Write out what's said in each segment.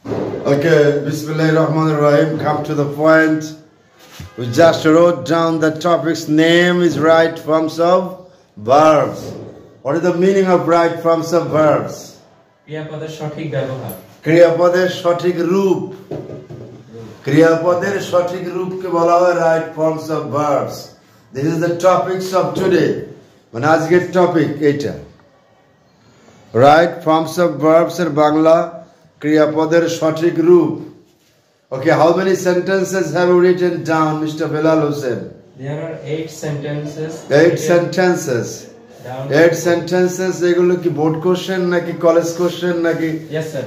Okay, Bismillahirrahmanirrahim. Come to the point. We just wrote down the topic's name is right forms of verbs. What is the meaning of right forms of verbs? ক্রিয়াপদের সঠিক ব্যবহার। ক্রিয়াপদের সঠিক রূপ। ক্রিয়াপদের সঠিক রূপকে বলা হয় right forms of verbs. This is the topics of today. মানে আজকের টপিক এইটা। Right forms of verbs এর বাংলা ক্রিয়াপদের সঠিক রূপ। Okay, how many sentences have you written down, Mr. Bilal Hussain? There are 8 sentences. 8 sentences. 8 sentences. এগুলো কি board question নাকি college question নাকি? Yes, sir.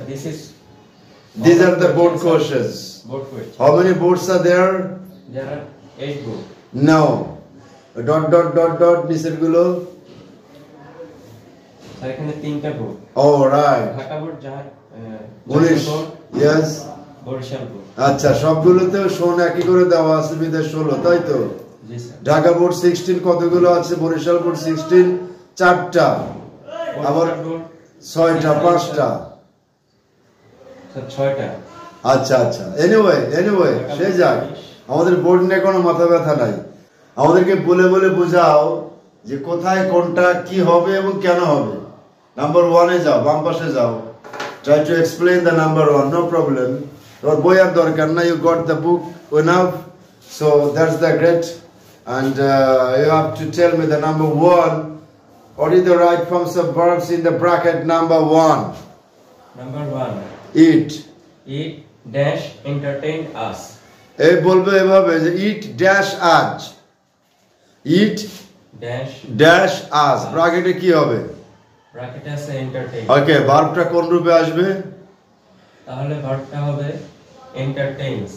These are the board questions. Board questions. How many boards are there? There are 8 boards. No. নিচের গুলো। Sir এখানে 3টা board. Oh, right. Dhaka board Yes. Barishal board. আচ্ছা, সবগুলোতে শোন একই করে দেওয়া আছে বিদেশ 16, তাই তো? জি স্যার। ঢাকা বোর্ড 16 কতগুলো আছে? বরিশাল বোর্ড 16 4টা। আবার 6টা 5টা। স্যার 6টা। আচ্ছা। Anyway, সে যাক। আমাদের বোর্ড নিয়ে কোনো মাথা ব্যথা নাই। আমাদেরকে বলে বোঝাও যে কোথায় কোনটা কি হবে এবং কেন হবে। নাম্বার 1 এ যাও, বাম পাশে যাও। Try to explain the number 1, no problem. Your boy আর দরকার না, you got the book enough, so that's the great. And you have to tell me the number 1. What is the right forms of verbs in the bracket number 1? Number 1. Eat. Eat dash entertain us. এই বলবে এভাবে যে eat dash us. Eat dash us. ব্র্যাকেটে কি হবে? ব্র্যাকেটে আছে entertain. ওকে, ভার্বটা কোন রূপে আসবে? তাহলে ভার্বটা হবে entertains.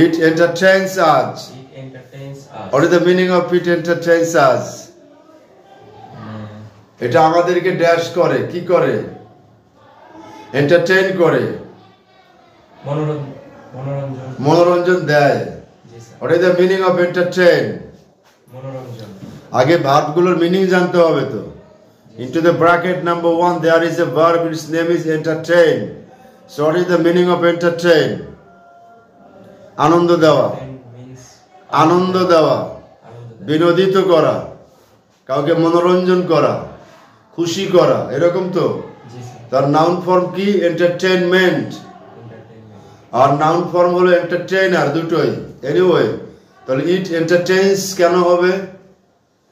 It entertains us. It entertains us. What is the meaning of it entertains us? এটা আমাদেরকে ড্যাশ করে, কি করে? এন্টারটেইন করে, মনোরঞ্জন দেয়। What is the meaning of entertain? মনোরঞ্জন। আগে ভার্বগুলোর মিনিং জানতে হবে তো। Into the bracket number 1 there is a verb, its name is entertain. So what is the meaning of entertain? আনন্দ দেওয়া, আনন্দ দেওয়া, বিনোদিত করা, কাউকে মনোরঞ্জন করা, খুশি করা, এরকম তো। তার নাউন ফর্ম কি? এন্টারটেইনমেন্ট। আর নাউন ফর্ম হলো এন্টারটেইনার, দুটোই। এনিওয়ে, তাহলে ইট এন্টারটেইনস কেন হবে?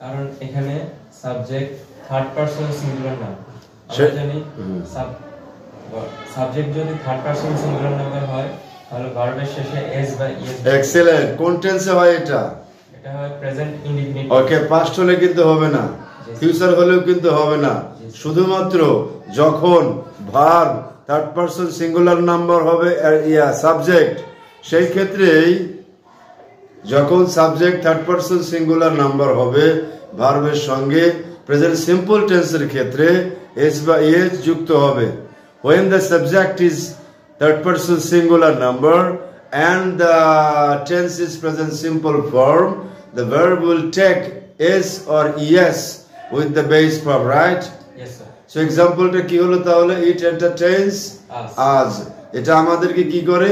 কারণ এখানে সাবজেক্ট থার্ড পারসন সিঙ্গুলার নাম। আমরা জানি সাবজেক্ট যদি থার্ড পারসন সিঙ্গুলার নাম্বার হয় তাহলে ভার্বের শেষে এস বা ইএস। এক্সেলেন্ট। কোন টেন্সে হয় এটা? এটা হয় প্রেজেন্ট ইনডিফিনিট। ওকে, পাস্ট হলে কিন্তু হবে না, ফিউচার হলেও কিন্তু হবে না। শুধুমাত্র যখন verb third person singular number হবে সাবজেক্ট, সেই ক্ষেত্রেই যখন subject third person singular number হবে ভার্বের সঙ্গে প্রেজেন্ট সিম্পল টেন্সের ক্ষেত্রে এস বা ইএস যুক্ত হবে। When the subject is third person singular number and the tense is present simple form, the verb will take s or es with the base form, right? Yes, sir. So example টা কি হলো তাহলে? It entertains us. এটা আমাদেরকে কি করে?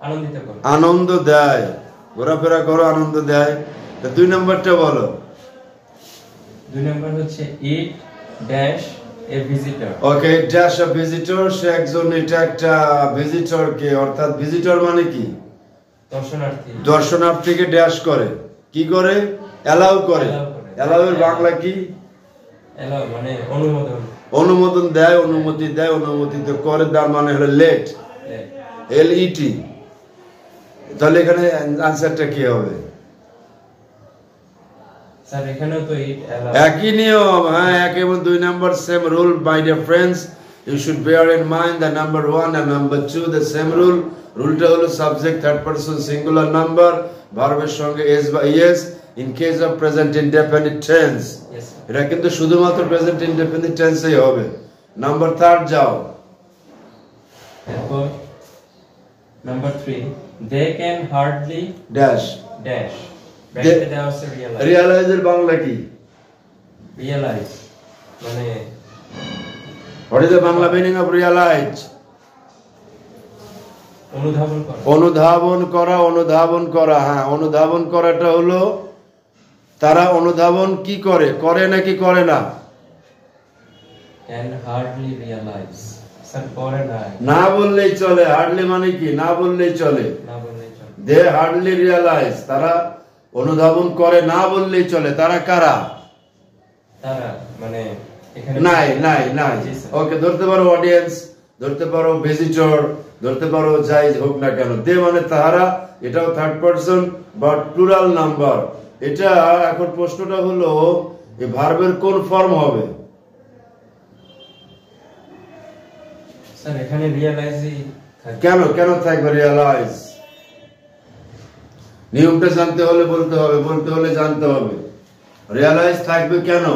আনন্দিত করে, আনন্দ দেয়। ঘোরাফেরা করো, আনন্দ দেয়। তো 2 নম্বরটা বলো। 2 নম্বর হচ্ছে eat dash a visitor. Okay, dash a visitor, সে একজন, এটা একটা ভিজিটর কে, অর্থাৎ ভিজিটর মানে কি? দর্শনার্থী। দর্শনার্থীকে ড্যাশ করে, কি করে? অ্যালাউ করে। অ্যালাউ এর বাংলা কি? অ্যালাউ মানে অনুমোদন। অনুমোদন দেয়, অনুমতি দেয়, অনুমোদিত করে, তার মানে হলো লেট, LET। তাহলে এখানে আনসারটা কি হবে? স্যার এখানেও তো ইট অ্যালাউ। একই নিয়ম, হ্যাঁ, এক এবং 2 number same rule. My dear friends, you should bear in mind the number 1 and number 2 the same rule. রুলটা হলো subject third person singular number, ভার্বের সঙ্গে এস বা ES in case of present indefinite tense. এটা কিন্তু শুধুমাত্র present indefinite টেন্সেই হবে। Number 3 যাও। এরপর number 3, they can hardly dash ব্র্যাকেটে দেওয়া আছে রিয়ালাইজ। রিয়ালাইজ এর বাংলা কি? রিয়ালাইজ মানে what is the Bangla meaning of realize? অনুধাবন করা। অনুধাবন করা, হ্যাঁ, অনুধাবন করাটা হলো তারা অনুধাবন কি করে, করে নাকি করে না? Can hardly realize. স্যার করে না। না বললেই চলে, হার্ডলি মানে কি? না বললেই চলে। না বললেই চলে। দে হার্ডলি রিয়ালাইজ, তারা অনুধাবন করে না বললেই চলে। তারা কারা? তারা মানে এখানে নাই। ওকে, ধরতে পারো অডিয়েন্স, ধরতে পারো ভিজিটর, ধরতে পারো যাই হোক না কেন। দে মানে তাহারা, এটাও third person but plural number. এটা এখন প্রশ্নটা হলো এই ভার্বের কোন ফর্ম হবে? স্যার এখানে রিয়ালাইজই থাকে। কেন থাকবে রিয়ালাইজ? নিয়মটা জানতে হলে বলতে হলে জানতে হবে। রিয়ালাইজ থাকবে কেন?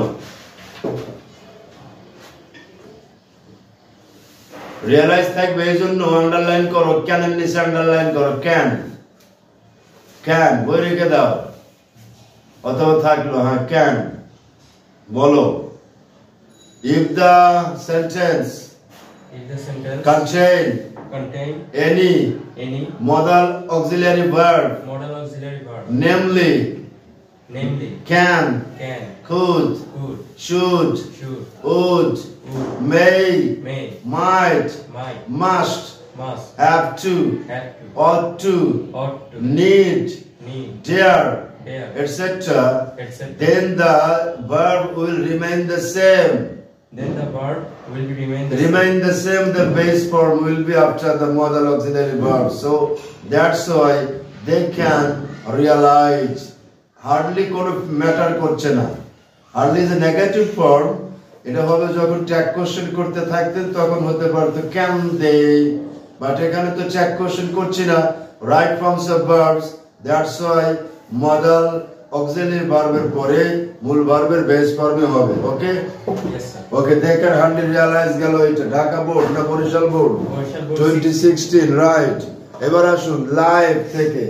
রিয়ালাইজ থাকবে এই জন্য, আন্ডারলাইন করো, ক্যানের নিচে আন্ডারলাইন করো, ক্যান বই রেখে দাও, অথবা থাকলো, হ্যাঁ ক্যান বলো। If the sentence contain any modal auxiliary verb namely can, could, should, would, may, might, must, have to, ought to, need, dare, etc., then the verb will remain the same. Remain the same, the base form will be after the modal auxiliary verb. So that's why they can realize. Hardly কোনো matter করছে না। Hardly is a negative form. এটা হবে যখন tag question করতে থাকতেন তখন হতে পারতো can they, বাট এখানে তো ট্যাগ কোশ্চেন করছি না, right forms of verbs. That's why modal auxiliary ভার্বের পরে মূল ভার্বের বেস ফর্মে হবে। ওকে ওকে, দেখেন হার্ডলি রিয়ালাইজ গেল। এটা ঢাকা বোর্ড না বরিশাল বোর্ড? 2016, রাইট। এবার আসুন লাইভ থেকে।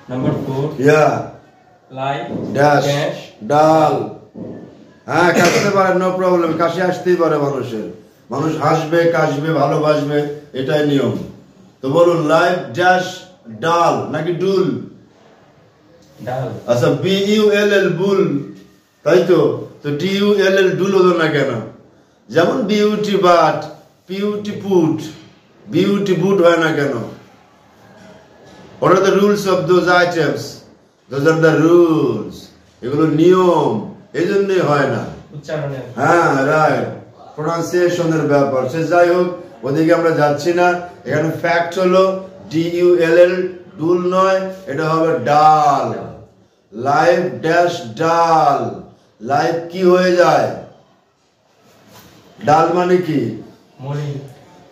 নাম্বার 4, লাইভ ড্যাশ ডাল। হ্যাঁ, কাশতে পারে, নো প্রবলেম, কাশি আসতেই পারে মানুষ হাসবে, কাশবে, ভালোবাসবে, এটাই নিয়ম। তো বলুন লাইভ ড্যাশ ডাল নাকি ডুল? আচ্ছা, BULL বুল, তাই তো DULL ডুল হলো না কেন? যেমন বিউটি বাট, পিউটি পুট, বিউটি বুট হয় না কেন? What are the rules of those items? Those are the rules. এগুলো নিয়ম, এই জন্যই হয় না। হ্যাঁ, রাইট, প্রোনাউন্সিয়েশনের ব্যাপার। সে যাই হোক, ওদিকে আমরা যাচ্ছি না। এখানে ফ্যাক্ট হলো DULL ডুল নয়, এটা হবে ডাল। লাইভ ড্যাশ ডাল, লাইভ কি হয়ে যায়? ডাল মানে কি?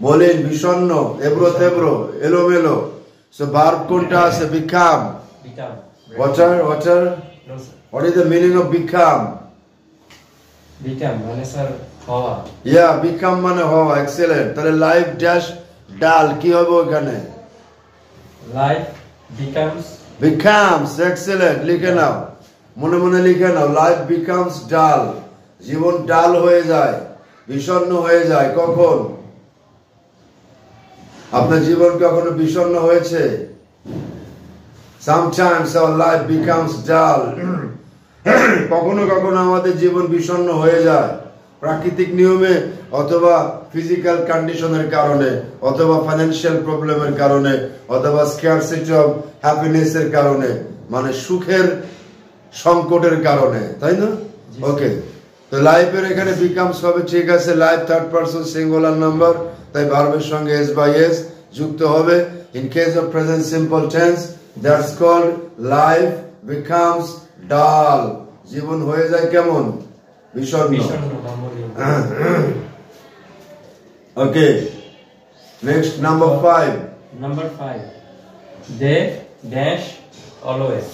মলিন, বিষণ্ণ, এবড়ো তেবড়ো, এলোমেলো। সো ভার্ব কোনটা আছে? Become. What is the meaning of become? Become মানে স্যার হওয়া। become মানে হওয়া। এক্সেলেন্ট। তাহলে লাইভ ড্যাশ ডাল কি হবে ওখানে? Live becomes, excellent. লিখে নাও, মনে মনে লিখে নাও। লাইফ becomes ডাল, জীবন ডাল হয়ে যায়, বিষণ্ণ হয়ে যায়। কখন? আপনার জীবন কখনো বিষণ্ণ হয়েছে? Sometimes our life becomes dull. কখনো কখনো আমাদের জীবন বিষণ্ণ হয়ে যায়, প্রাকৃতিক নিয়মে, অথবা ফিজিক্যাল কন্ডিশনের কারণে, অথবা ফাইন্যান্সিয়াল প্রবলেমের কারণে, অথবা স্কারসিটি অফ হ্যাপিনেসের কারণে, মানে সুখের সংকটের কারণে, তাই না? ওকে, তো লাইফের এখানে বিকামস হবে, ঠিক আছে। Life third person singular number, তাই ভার্বের সঙ্গে এস বাই এস যুক্ত হবে। In case of present simple tense, that's called life becomes dull, জীবন হয়ে যায় কেমন? বিষণ্ণ। Okay, next number 5। they dash always।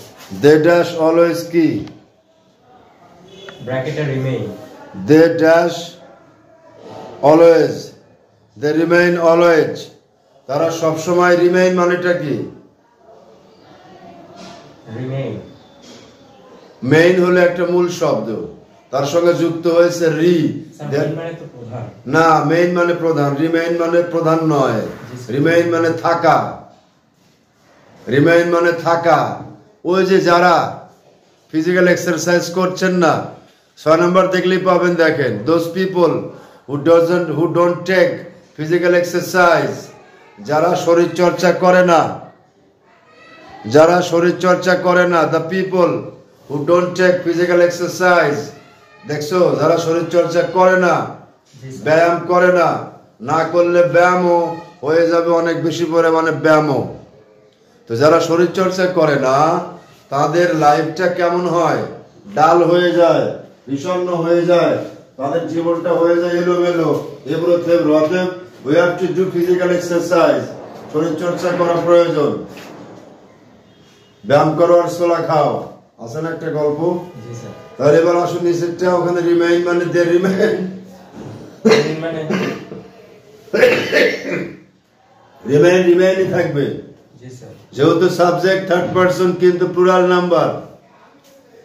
they dash always কি? ব্র্যাকেটে remain। they dash always, they remain always, তারা সব সময় রিমেইন মানেটা কি? মেইন হলো একটা মূল শব্দ, তার সঙ্গে যুক্ত হয়েছে রি। মানে তো প্রধান না, মেইন মানে প্রধান, রিমেইন মানে প্রধান নয়, রিমেইন মানে থাকা, রিমেইন মানে থাকা। ওই যে যারা ফিজিক্যাল এক্সারসাইজ করছেন না, 6 নম্বর দেখলেই পাবেন, দেখেন, those people who don't take physical exercise, যারা শরীর চর্চা করে না, যারা শরীর চর্চা করে না, the people who don't take physical exercise, দেখছো, যারা শরীর চর্চা করে না, ব্যায়াম করে না, না করলে ব্যায়ামও হয়ে যাবে অনেক বেশি পরিমাণে ব্যায়ামও। তো যারা শরীর চর্চা করে না তাদের লাইফটা কেমন হয়, ডাল হয়ে যায়, বিষণ্ণ হয়ে যায়, তাদের জীবনটা হয়ে যায় এলোমেলো, এবড়ো থেবড়ো। অতএব we have to do physical exercise, শরীর চর্চা করা প্রয়োজন। ব্যায়াম করো আর ছোলা খাও, আছে না একটা গল্প? তাহলে এবার আসুন নিচেরটা, ওখানে রিমেইন মানে দে রিমেইন, রিমেইন রিমেইনই থাকবে, যেহেতু সাবজেক্ট থার্ড পারসন কিন্তু প্লুরাল নাম্বার।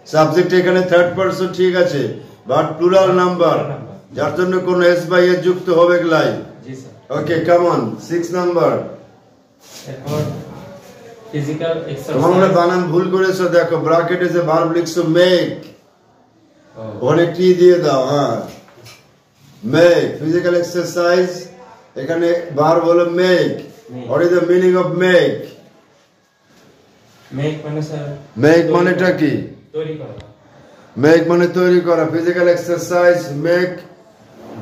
সাবজেক্ট এখানে থার্ড পারসন ঠিক আছে, বাট প্লুরাল নাম্বার, যার জন্য কোন এস বাই এ যুক্ত হবে গলাই। ওকে, কাম অন 6 নাম্বার। এরপর ফিজিক্যাল এক্সারসাইজ, তোমরা বানান ভুল করেছো, দেখো ব্র্যাকেটে যে ভার্ব লিখছো মেক, ওখানে টি দিয়ে দাও। হ্যাঁ, মেক ফিজিক্যাল এক্সারসাইজ, এখানে ভার্ব হলো make. What is the meaning of make? Make মানে স্যার, মেক মানেটা কি? তৈরি করা। মেক মানে তৈরি করা। Physical exercise make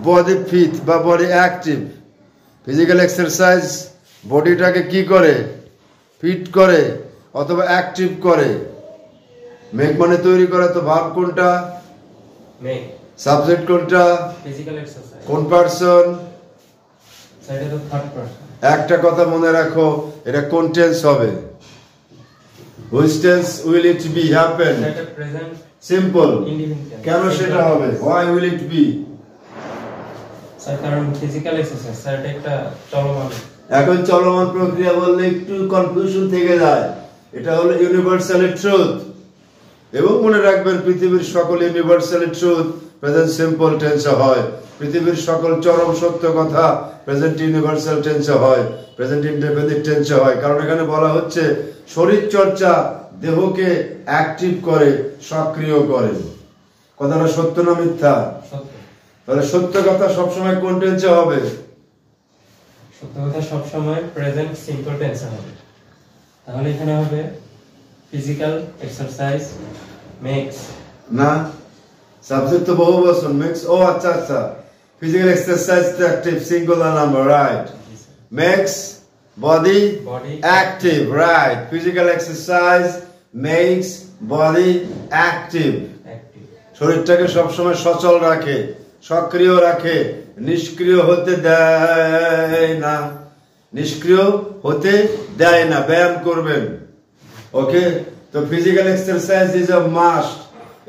body fit বা বডি অ্যাক্টিভ। ফিজিক্যাল এক্সারসাইজ বডিটাকে কি করে? ফিট করে অথবা অ্যাক্টিভ করে। মেক মানে তৈরি করা। তো ভার্ব কোনটা? মেক। সাবজেক্ট কোনটা? Physical exercise. কোন পারসন? সেটা তো থার্ড পারসন। একটা কথা মনে রাখো, এটা কোন টেন্স হবে? Which tense will it be happen? সেটা প্রেজেন্ট সিম্পল। ইনডিফিনিট। কেন সেটা হবে? Why will it be? Sir কারণ ফিজিক্যাল এক্সারসাইজ স্যার এটা একটা চলমান। এখন চলমান প্রক্রিয়া বললে একটু কনফিউশন থেকে যায়। এটা হলো ইউনিভার্সাল ট্রুথ। এবং মনে রাখবেন, পৃথিবীর সকল ইউনিভার্সাল ট্রুথ প্রেজেন্ট সিম্পল টেন্সে হয়। পৃথিবীর সকল চরম সত্য কথা প্রেজেন্ট ইউনিভার্সাল টেন্সে হয়, প্রেজেন্ট ইনডেফিনিট টেন্সে হয়। কারণ এখানে বলা হচ্ছে শরীর চর্চা দেহকে অ্যাক্টিভ করে, সক্রিয় করে। কথাটা সত্য না মিথ্যা? সত্য। তাহলে সত্য কথা সবসময় কোন টেন্সে হবে? সত্য কথা সব সময় প্রেজেন্ট সিম্পল টেন্সে হবে। তাহলে এখানে হবে ফিজিক্যাল এক্সারসাইজ মেক্স। না, সাবজেক্ট তো বহুবচন, মেক্স। ও আচ্ছা আচ্ছা, ফিজিক্যাল এক্সারসাইজ তো active, singular number, right. Makes body active, right. Physical exercise makes body active. শরীরটাকে সবসময় সচল রাখে, সক্রিয় রাখে, নিষ্ক্রিয় হতে দেয় না, নিষ্ক্রিয় হতে দেয় না। ব্যায়াম করবেন। ওকে, তো physical exercise is a must.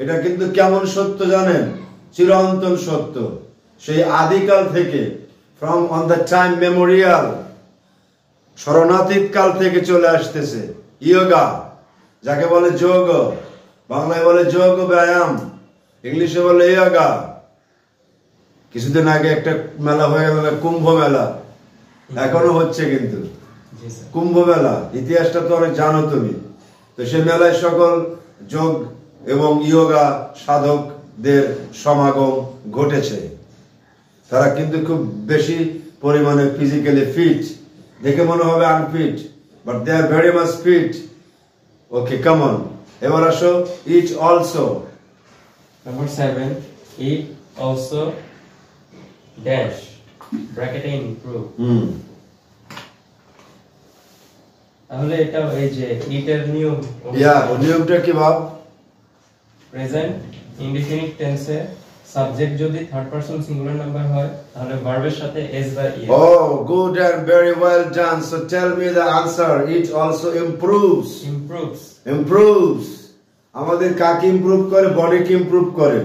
এটা কিন্তু কেমন সত্য জানেন? চিরন্তন সত্য। সেই আদিকাল থেকে, from on the time memorial, স্মরণাতীত কাল থেকে চলে আসতেছে। ইয়োগা, যাকে বলে যোগ, বাংলায় বলে যোগ ব্যায়াম, ইংলিশে বলে ইয়োগা। কিছুদিন আগে একটা মেলা হয়ে গেল, কুম্ভ মেলা, এখনো হচ্ছে কিন্তু কুম্ভ মেলা। ইতিহাসটা তো অনেক জানো তুমি। তো সে মেলায় সকল যোগ এবং ইয়োগা সাধকদের সমাগম ঘটেছে। তারা কিন্তু খুব বেশি পরিমাণে ফিজিক্যালি ফিট। দেখে মনে হবে unfit, but they are very much fit. Okay, come on. এবার আসো eat also. Number 7, eat also dash ব্র্যাকেটে ইমপ্রুভ। তাহলে এটা এই যে ইটের নিয়ম, নিয়মটা কি ভাব? প্রেজেন্ট ইনডিফিনিট টেন্সে সাবজেক্ট যদি থার্ড পারসন সিঙ্গুলার নাম্বার হয় তাহলে ভার্বের সাথে এস বা ES. Oh, good and very well done. So tell me the answer. It also improves. Improves. আমাদের কাকে ইমপ্রুভ করে? বডিকে ইমপ্রুভ করে।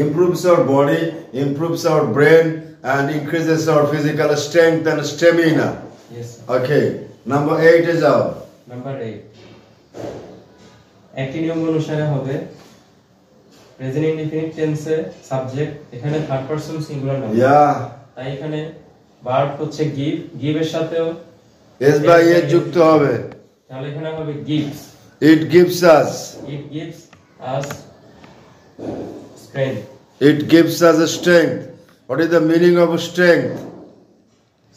Improves our body, improves our brain and increases our physical strength and stamina. Yes. Okay. Number 8 is out. Number 8. একই নিয়ম অনুসারে হবে present indefinite টেন্সে subject, এখানে থার্ড পারসন সিঙ্গুলার নাম্বার। তাই এখানে ভার্ব হচ্ছে গিভ, গিভ এর সাথেও এস বাই এ যুক্ত হবে, তাহলে এখানে হবে gives. It gives us, it gives us strength. It gives us a strength. What is the meaning of strength?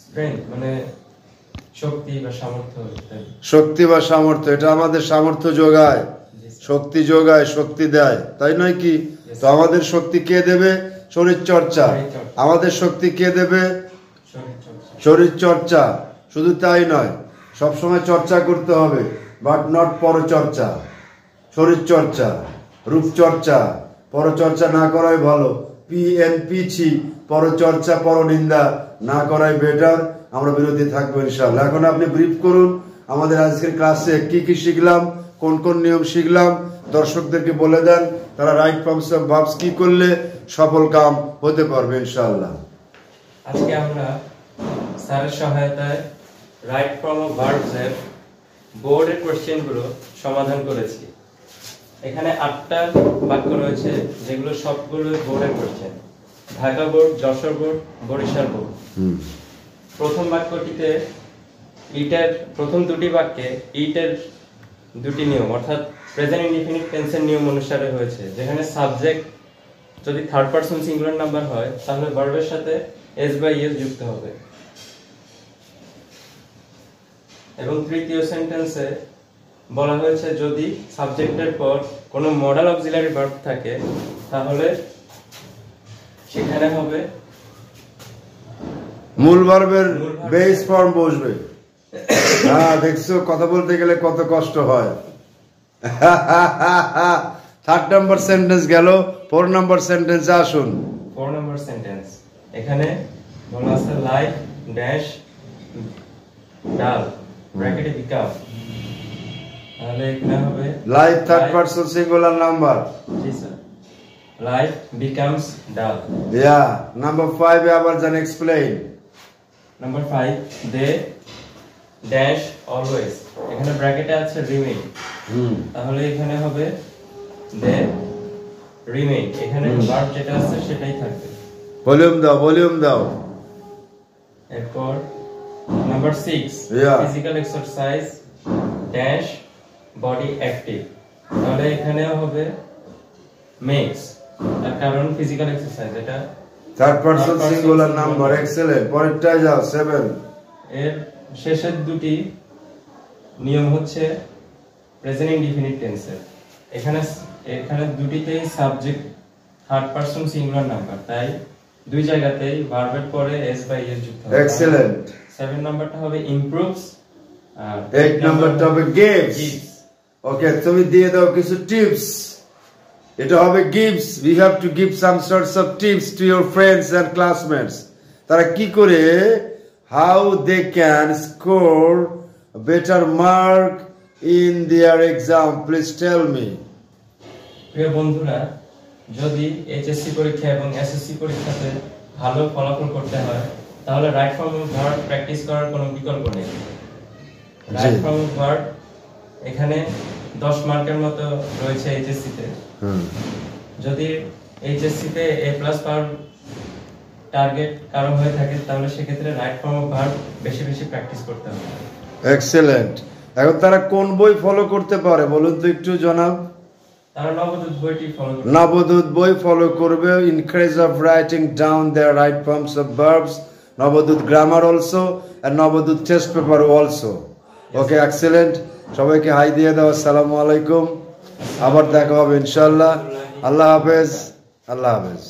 Strength মানে শক্তি বা সামর্থ্য। শক্তি বা সামর্থ্য, এটা আমাদের সামর্থ্য যোগায়, শক্তি যোগায়, শক্তি দেয়, তাই নয় কি? তো আমাদের শক্তি কে দেবে? শরীর চর্চা। আমাদের শক্তি কে দেবে? শরীর চর্চা। শুধু তাই নয়, সবসময় চর্চা করতে হবে, বাট নট পরচর্চা। শরীর চর্চা, রূপচর্চা, পরচর্চা না করাই ভালো। পিছি, পরচর্চা পরনিন্দা না করাই বেটার। আমরা বিরোধী থাকবো ইনশাআল্লাহ। এখন আপনি ব্রিফ করুন আমাদের আজকের ক্লাসে কি কি শিখলাম, কোন কোন নিয়ম শিখলাম, দর্শকদেরকে বলে দেন, তারা রাইট ফর্মস অফ ভার্বস কি করলে সফল কাম হতে পারবে ইনশাআল্লাহ। আজকে আমরা স্যারের সহায়তায় রাইট ফর্ম অফ ভার্বস এর বোর্ডের কোশ্চেনগুলো সমাধান করেছি। এখানে 8টা বাক্য রয়েছে যেগুলো সবগুলো বোর্ডের question, Dhaka board, Jessore board, Barishal board. প্রথম বাক্যটিতে ইটের প্রথম দুটি বাক্যে ইটের দুটি নিয়ম অর্থাৎ প্রেজেন্ট ইনডিফিনিট টেন্সের নিয়ম অনুসারে হয়েছে, যেখানে সাবজেক্ট যদি থার্ড পারসন সিঙ্গুলার নাম্বার হয় তাহলে ভার্বের সাথে এস বাই এস যুক্ত হবে। এবং তৃতীয় সেন্টেন্সে বলা হয়েছে যদি সাবজেক্টের পর কোনো মডাল অক্সিলারি ভার্ব থাকে তাহলে সেখানে হবে মূল ভার্বের বেস ফর্ম বসবে। হ্যাঁ, দেখছো কথা বলতে গেলে কত কষ্ট হয়। 3 নম্বর সেন্টেন্স গেল, 4 নম্বর সেন্টেন্সে আসুন। 4 নম্বর সেন্টেন্স এখানে বলা আছে লাইক ড্যাশ ডাল ব্র্যাকেটে বিকাম, তাহলে এখানে হবে life third person singular number. জি sir, life becomes dull. Yeah number 5 এ আবার জান explain. Number 5 they dash always, এখানে ব্র্যাকেটে আছে রিমেইন, তাহলে এখানে হবে দে রিমেইন, এখানে ভার্ব যেটা আছে সেটাই থাকবে। ভলিউম দাও, ভলিউম দাও। এরপর number 6 physical exercise dash body active, তাহলে এখানেও হবে মেক্স, তার কারণ ফিজিক্যাল এক্সারসাইজ এটা third person singular number. Excellent, পরেরটায় যাও 7। এর শেষের দুটি নিয়ম হচ্ছে প্রেজেন্ট ইনডিফিনিট টেন্সের, এখানে দুটিতেই subject third person singular number, তাই দুই জায়গাতেই ভার্বের পরে এস বাই এস যুক্ত হবে। এক্সেলেন্ট। 7 নাম্বারটা হবে ইমপ্রুভস আর 8 নাম্বারটা হবে গিভস। ওকে, তুমি দিয়ে দাও কিছু টিপস। এটা হবে gives. We have to give some sorts of tips to your friends and classmates. তারা কি করে how they can score better mark in their exam, please tell me. প্রিয় বন্ধুরা, যদি এইচএসসি পরীক্ষা এবং এসএসসি পরীক্ষাতে ভালো ফলাফল করতে হয় তাহলে right form of verb practice করার কোনো বিকল্প নেই। রাইট ফর্ম অফ ভার্ব এখানে 10 মার্কের মতো রয়েছে এইচএসসি তে। যদি এইচএসসি তে এ+ পাওয়ার টার্গেট কারো হয়ে থাকে তাহলে সেক্ষেত্রে রাইট ফর্ম অফ ভার্ব বেশি বেশি প্র্যাকটিস করতে হবে। এক্সেলেন্ট। এখন তারা কোন বই ফলো করতে পারে বলুন তো একটু জনাব? তারা নবদূত বইটি ফলো করবে। নবদূত বই ফলো করবে। Increase of writing down their right forms of verbs, Nabadut grammar also and Nabadut test paper also. Okay, excellent. সবাইকে হাই দিয়ে দাও, আসসালামু আলাইকুম। আবার দেখা হবে ইনশাআল্লাহ। আল্লাহ হাফেজ, আল্লাহ হাফেজ।